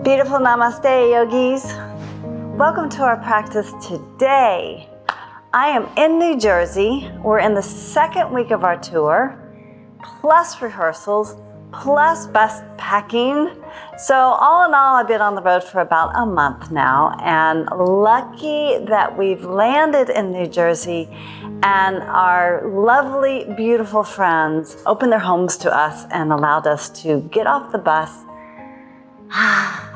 Beautiful namaste, yogis. Welcome to our practice today. I am in New Jersey. We're in the second week of our tour, plus rehearsals, plus bus packing. So all in all, I've been on the road for about a month now, and lucky that we've landed in New Jersey and our lovely, beautiful friends opened their homes to us and allowed us to get off the bus,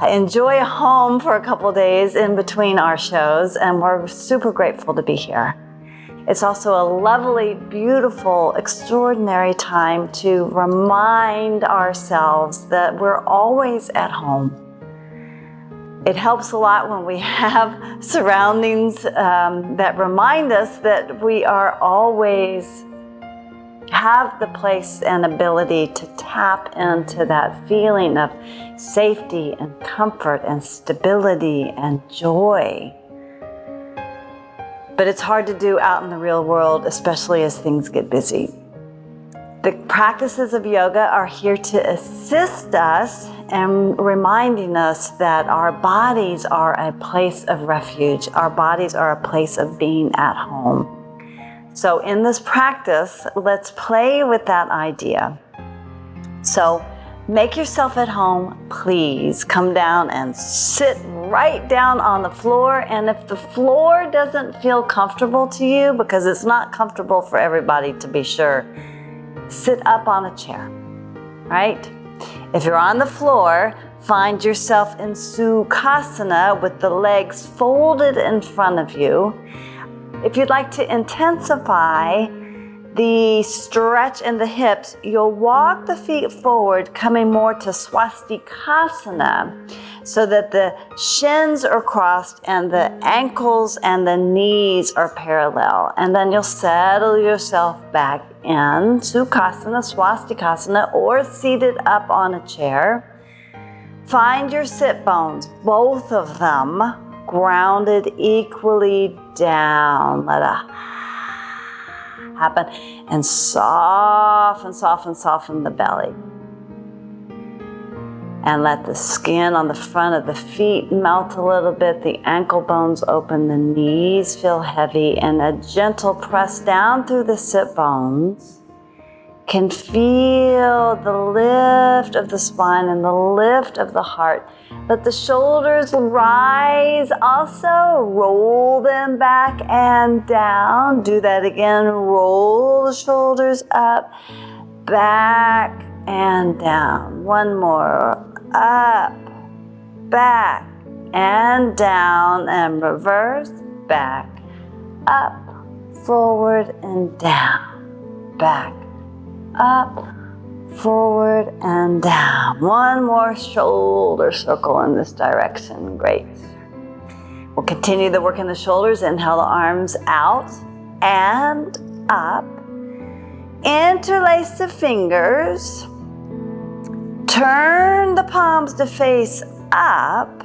enjoy a home for a couple days in between our shows, and we're super grateful to be here. It's also a lovely, beautiful, extraordinary time to remind ourselves that we're always at home. It helps a lot when we have surroundings that remind us that we are always have the place and ability to tap into that feeling of safety and comfort and stability and joy. But it's hard to do out in the real world, especially as things get busy. The practices of yoga are here to assist us in reminding us that our bodies are a place of refuge. Our bodies are a place of being at home. So in this practice, let's play with that idea. So make yourself at home, please. Come down and sit right down on the floor. And if the floor doesn't feel comfortable to you, because it's not comfortable for everybody to be sure, sit up on a chair, right? If you're on the floor, find yourself in Sukhasana with the legs folded in front of you. If you'd like to intensify the stretch in the hips, you'll walk the feet forward, coming more to Swastikasana, so that the shins are crossed and the ankles and the knees are parallel. And then you'll settle yourself back in Sukhasana, Swastikasana, or seated up on a chair. Find your sit bones, both of them, grounded equally down. Let it happen and soften the belly. And let the skin on the front of the feet melt a little bit, the ankle bones open, the knees feel heavy, and a gentle press down through the sit bones can feel the lift of the spine and the lift of the heart. Let the shoulders rise, also roll them back and down. Do that again, roll the shoulders up, back and down. One more, up, back and down, and reverse, back, up, forward and down, back, up, forward and down. One more shoulder circle in this direction. Great. We'll continue the work in the shoulders. Inhale the arms out and up. Interlace the fingers. Turn the palms to face up.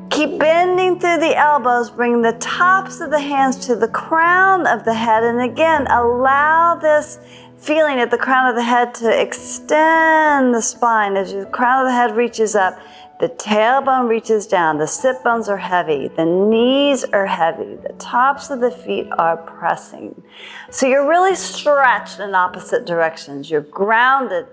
Keep bending through the elbows. Bring the tops of the hands to the crown of the head. And again, allow this feeling at the crown of the head to extend the spine. As the crown of the head reaches up, the tailbone reaches down. The sit bones are heavy. The knees are heavy. The tops of the feet are pressing. So you're really stretched in opposite directions. You're grounded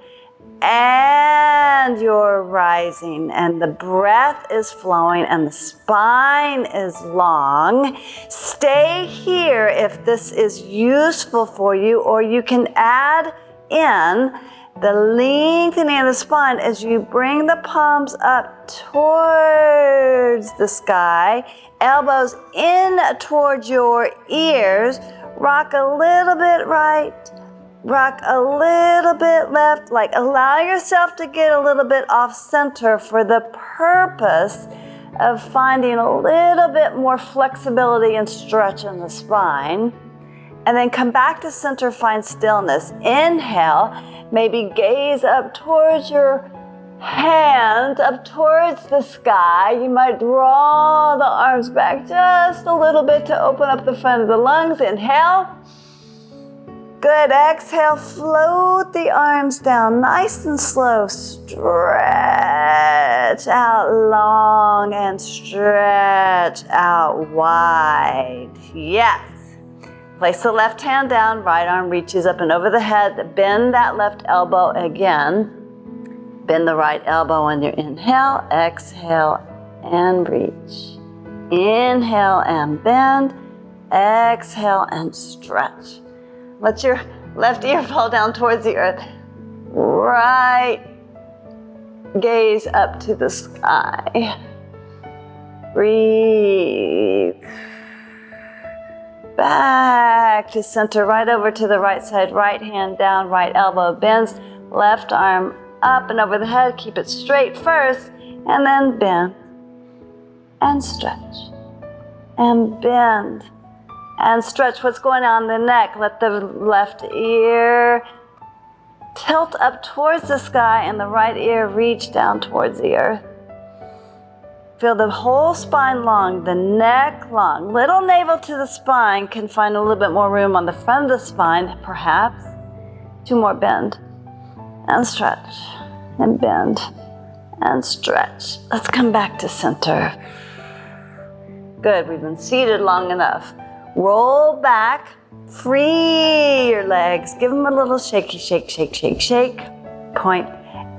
and you're rising, and the breath is flowing and the spine is long. Stay here if this is useful for you, or you can add in the lengthening of the spine as you bring the palms up towards the sky, elbows in towards your ears. Rock a little bit right, rock a little bit left, like allow yourself to get a little bit off center for the purpose of finding a little bit more flexibility and stretch in the spine. And then come back to center, find stillness. Inhale, maybe gaze up towards your hands, up towards the sky. You might draw the arms back just a little bit to open up the front of the lungs. Inhale. Good. Exhale, float the arms down nice and slow. Stretch out long and stretch out wide. Yes. Place the left hand down, right arm reaches up and over the head. Bend that left elbow again. Bend the right elbow on your inhale. Exhale and reach. Inhale and bend. Exhale and stretch. Let your left ear fall down towards the earth. Right gaze up to the sky. Breathe. Back to center, right over to the right side. Right hand down, right elbow bends. Left arm up and over the head. Keep it straight first, and then bend and stretch. And bend and stretch. What's going on in the neck? Let the left ear tilt up towards the sky and the right ear reach down towards the earth. Feel the whole spine long, the neck long. Little navel to the spine. Can find a little bit more room on the front of the spine, perhaps. 2 more, bend and stretch and bend and stretch. Let's come back to center. Good, we've been seated long enough. Roll back, free your legs. Give them a little shaky, shake, shake, shake, shake. Point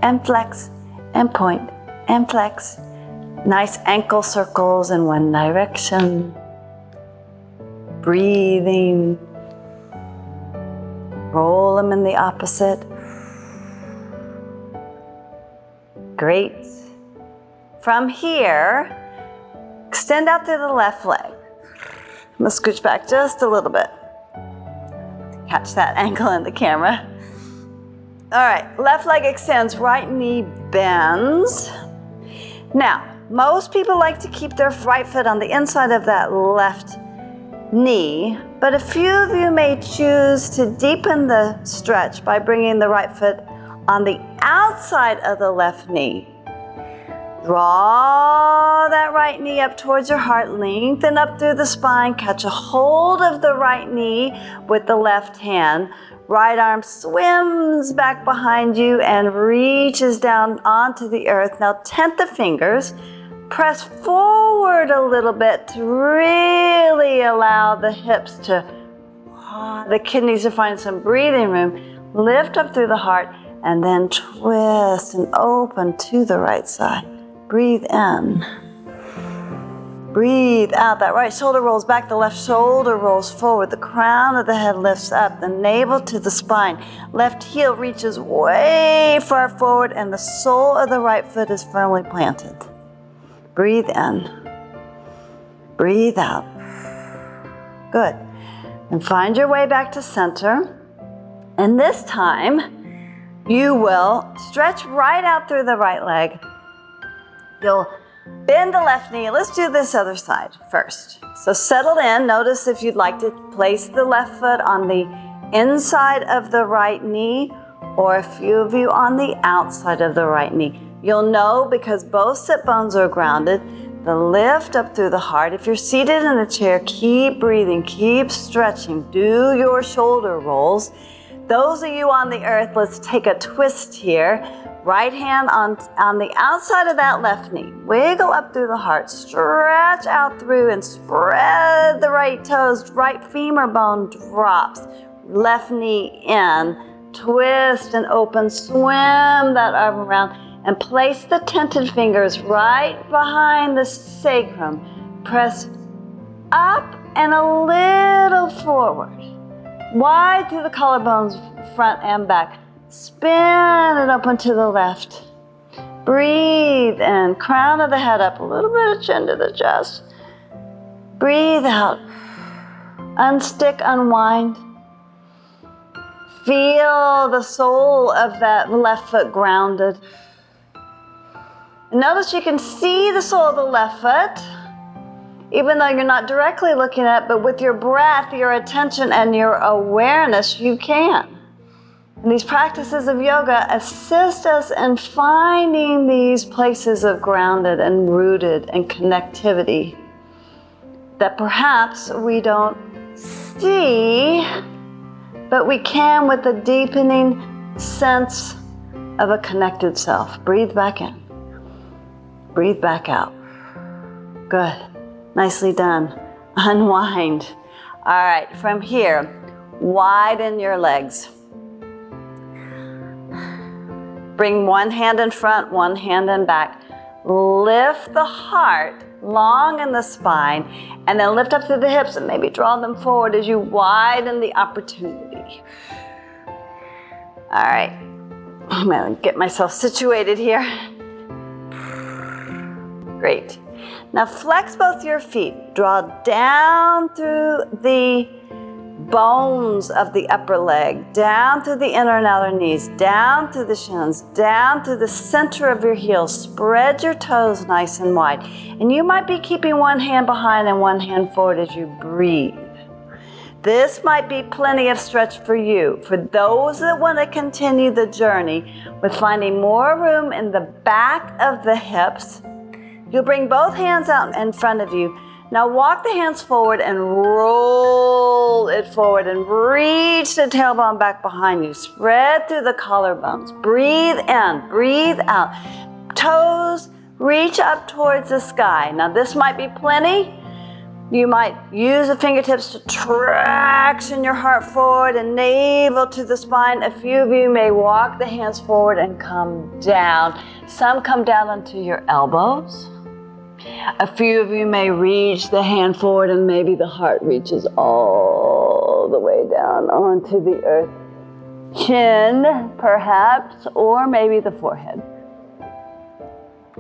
and flex and point and flex. Nice ankle circles in one direction. Breathing. Roll them in the opposite. Great. From here, extend out through the left leg. I'm gonna scooch back just a little bit. Catch that angle in the camera. All right, left leg extends, right knee bends. Now, most people like to keep their right foot on the inside of that left knee, but a few of you may choose to deepen the stretch by bringing the right foot on the outside of the left knee. Draw that right knee up towards your heart, lengthen up through the spine, catch a hold of the right knee with the left hand. Right arm swims back behind you and reaches down onto the earth. Now tent the fingers, press forward a little bit to really allow the hips to, the kidneys to find some breathing room. Lift up through the heart and then twist and open to the right side. Breathe in. Breathe out. That right shoulder rolls back, the left shoulder rolls forward. The crown of the head lifts up, the navel to the spine. Left heel reaches way far forward and the sole of the right foot is firmly planted. Breathe in. Breathe out. Good. And find your way back to center. And this time, you will stretch right out through the right leg. You'll bend the left knee. Let's do this other side first. So settle in. Notice if you'd like to place the left foot on the inside of the right knee, or a few of you on the outside of the right knee. You'll know because both sit bones are grounded. The lift up through the heart. If you're seated in a chair, keep breathing, keep stretching. Do your shoulder rolls. Those of you on the earth, let's take a twist here. Right hand on the outside of that left knee. Wiggle up through the heart. Stretch out through and spread the right toes. Right femur bone drops. Left knee in. Twist and open. Swim that arm around. And place the tented fingers right behind the sacrum. Press up and a little forward. Wide through the collarbones, front and back. Spin it open to the left. Breathe in. Crown of the head up. A little bit of chin to the chest. Breathe out. Unstick, unwind. Feel the sole of that left foot grounded. Notice you can see the sole of the left foot, even though you're not directly looking at it, but with your breath, your attention, and your awareness, you can. And these practices of yoga assist us in finding these places of grounded and rooted and connectivity that perhaps we don't see but we can with a deepening sense of a connected self. Breathe back in. Breathe back out. Good. Nicely done. Unwind. All right, from here, widen your legs. Bring one hand in front, one hand in back. Lift the heart long in the spine, and then lift up through the hips and maybe draw them forward as you widen the opportunity. All right, I'm gonna get myself situated here. Great. Now flex both your feet. Draw down through the bones of the upper leg, down through the inner and outer knees, down through the shins, down through the center of your heels. Spread your toes nice and wide. And you might be keeping one hand behind and one hand forward as you breathe. This might be plenty of stretch for you. For those that want to continue the journey with finding more room in the back of the hips, you'll bring both hands out in front of you. Now walk the hands forward and roll it forward and reach the tailbone back behind you. Spread through the collarbones. Breathe in, breathe out. Toes reach up towards the sky. Now this might be plenty. You might use the fingertips to traction your heart forward and navel to the spine. A few of you may walk the hands forward and come down. Some come down onto your elbows. A few of you may reach the hand forward and maybe the heart reaches all the way down onto the earth. Chin, perhaps, or maybe the forehead.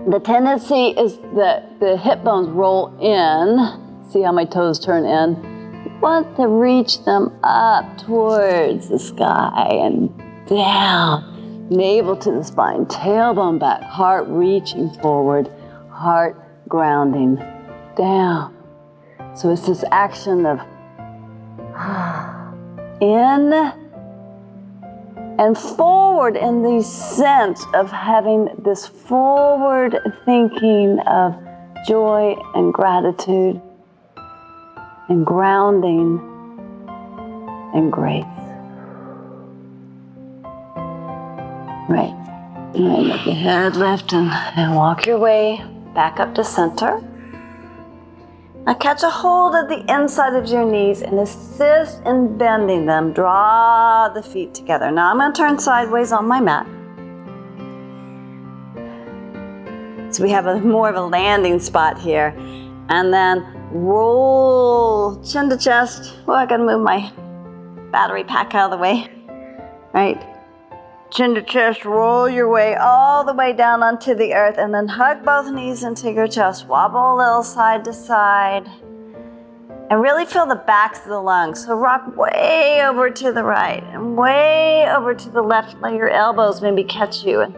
The tendency is that the hip bones roll in. See how my toes turn in? You want to reach them up towards the sky and down. Navel to the spine, tailbone back, heart reaching forward, heart grounding down. So it's this action of in and forward in the sense of having this forward thinking of joy and gratitude and grounding and grace. Right. All right, let the head lift and walk your way back up to center. Now catch a hold of the inside of your knees and assist in bending them. Draw the feet together. Now I'm going to turn sideways on my mat. So we have more of a landing spot here. And then roll chin to chest. Oh, I got to move my battery pack out of the way. Right. Chin to chest, roll your way all the way down onto the earth and then hug both knees into your chest. Wobble a little side to side. And really feel the backs of the lungs. So rock way over to the right and way over to the left. Let your elbows maybe catch you. And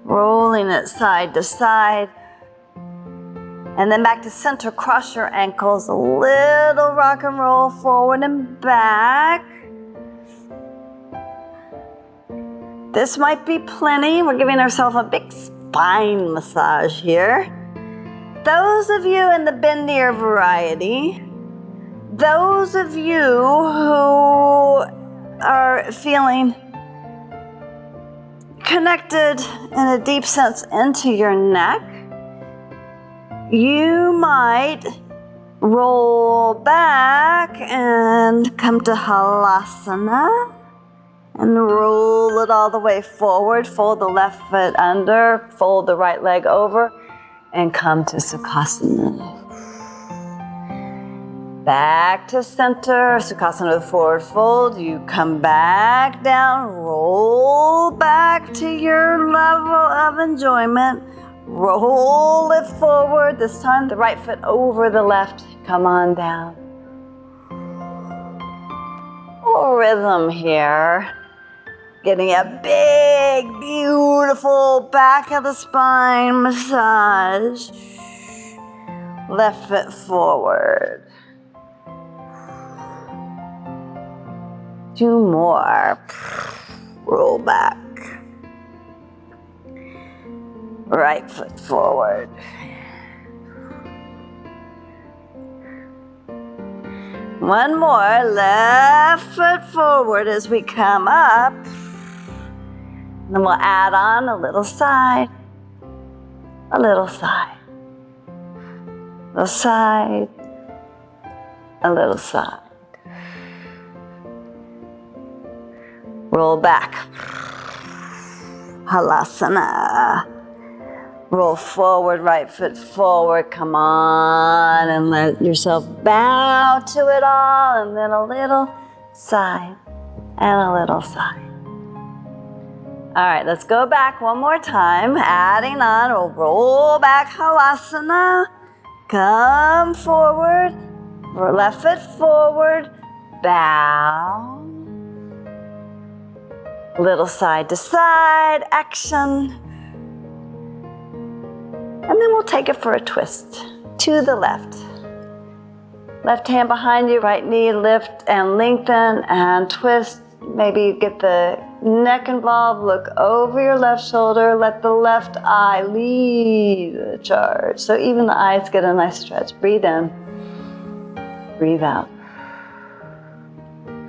rolling it side to side. And then back to center, cross your ankles. A little rock and roll forward and back. This might be plenty. We're giving ourselves a big spine massage here. Those of you in the bendier variety, those of you who are feeling connected in a deep sense into your neck, you might roll back and come to Halasana. And roll it all the way forward. Fold the left foot under, fold the right leg over, and come to Sukhasana. Back to center, Sukhasana with forward fold. You come back down, roll back to your level of enjoyment. Roll it forward. This time the right foot over the left. Come on down. Rhythm here. Getting a big, beautiful back of the spine massage. Left foot forward. 2 more. Roll back. Right foot forward. One more, left foot forward. forward as we come up. Then we'll add on a little side, a little side, a little side, a little side. Roll back. Halasana. Roll forward, right foot forward. Come on, and let yourself bow to it all, and then a little side and a little side. All right, let's go back one more time. Adding on, we'll roll back, halasana. Come forward, left foot forward, bow. Little side to side action. And then we'll take it for a twist to the left. Left hand behind you, right knee, lift and lengthen and twist. Maybe get the neck involved, look over your left shoulder, let the left eye lead the charge. So even the eyes get a nice stretch. Breathe in, breathe out.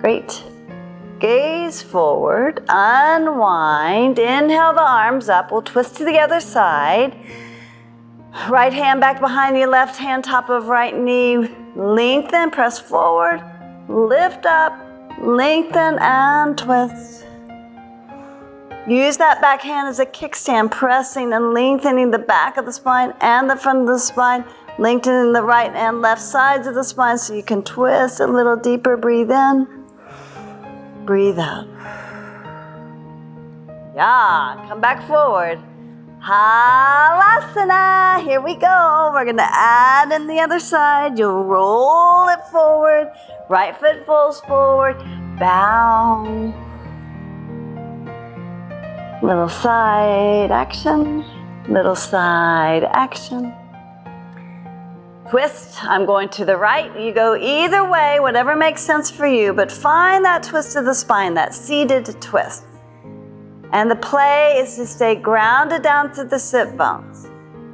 Great. Gaze forward, unwind, inhale the arms up. We'll twist to the other side. Right hand back behind you, left hand top of right knee. Lengthen, press forward, lift up, lengthen and twist. Use that back hand as a kickstand, pressing and lengthening the back of the spine and the front of the spine, lengthening the right and left sides of the spine so you can twist a little deeper. Breathe in, breathe out. Yeah, come back forward. Halasana, here we go. We're gonna add in the other side. You'll roll it forward. Right foot falls forward. Bow. Little side action. Little side action. Twist. I'm going to the right. You go either way, whatever makes sense for you, but find that twist of the spine, that seated twist. And the play is to stay grounded down to the sit bones.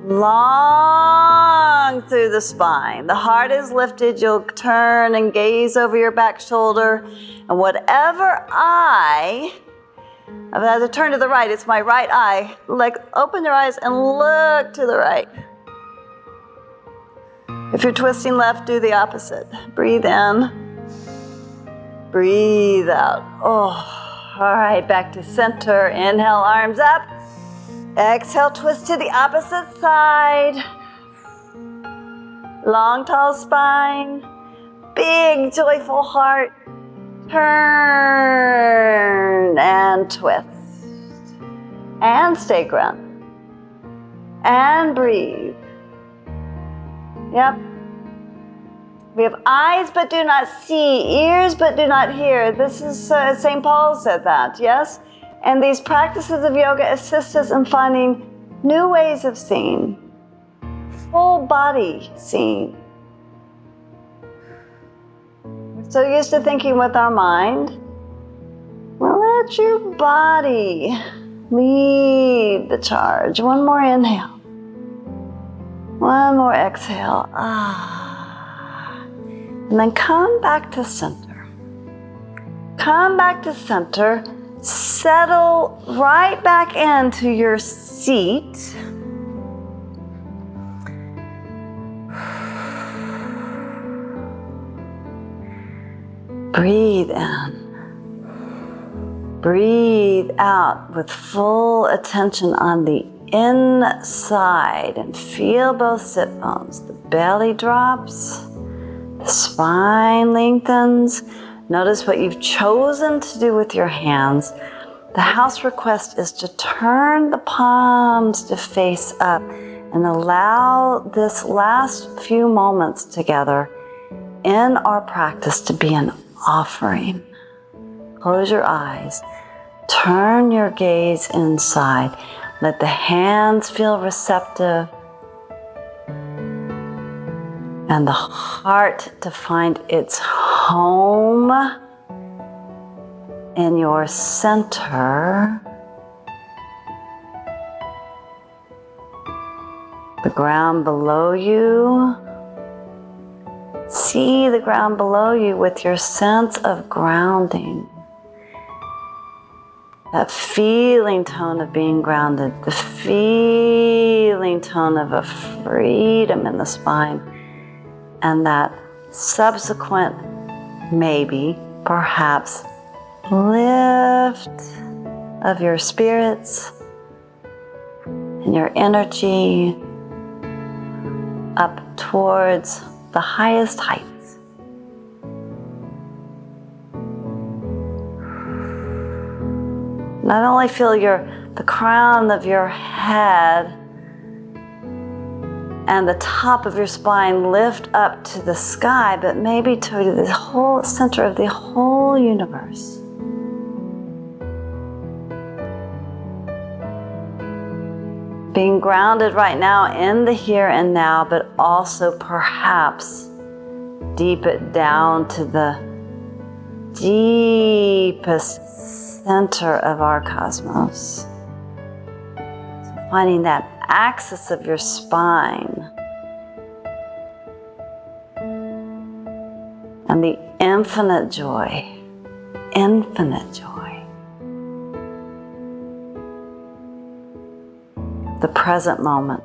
Long through the spine. The heart is lifted. You'll turn and gaze over your back shoulder. And whatever eye, as I turn to the right, it's my right eye. Like, open your eyes and look to the right. If you're twisting left, do the opposite. Breathe in. Breathe out. Oh. All right, back to center. Inhale, arms up. Exhale, twist to the opposite side. Long, tall spine. Big, joyful heart. Turn and twist. And stay grounded. And breathe. Yep. We have eyes but do not see, ears but do not hear. This is, St. Paul said that, yes? And these practices of yoga assist us in finding new ways of seeing, full body seeing. We're so used to thinking with our mind. Well, let your body lead the charge. One more inhale. One more exhale. And then come back to center. Come back to center. Settle right back into your seat. Breathe in. Breathe out with full attention on the inside and feel both sit bones. The belly drops. The spine lengthens. Notice what you've chosen to do with your hands. The house request is to turn the palms to face up and allow this last few moments together in our practice to be an offering. Close your eyes. Turn your gaze inside. Let the hands feel receptive. And the heart to find its home in your center. The ground below you. See the ground below you with your sense of grounding. That feeling tone of being grounded, the feeling tone of a freedom in the spine, and that subsequent, maybe, perhaps, lift of your spirits and your energy up towards the highest heights. Not only feel the crown of your head and the top of your spine lift up to the sky, but maybe to the whole center of the whole universe. Being grounded right now in the here and now, but also perhaps deep it down to the deepest center of our cosmos. So finding that axis of your spine and the infinite joy, the present moment.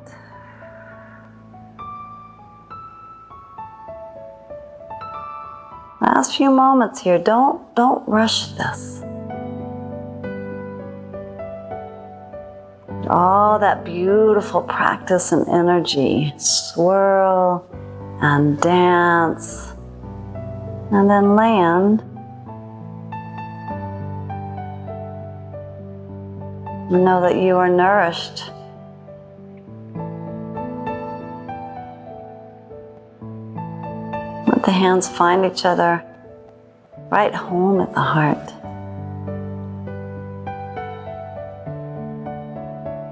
Last few moments here, don't rush this. All that beautiful practice and energy, swirl and dance, and then land. And know that you are nourished. Let the hands find each other right home at the heart.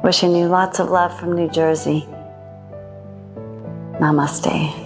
Wishing you lots of love from New Jersey. Namaste.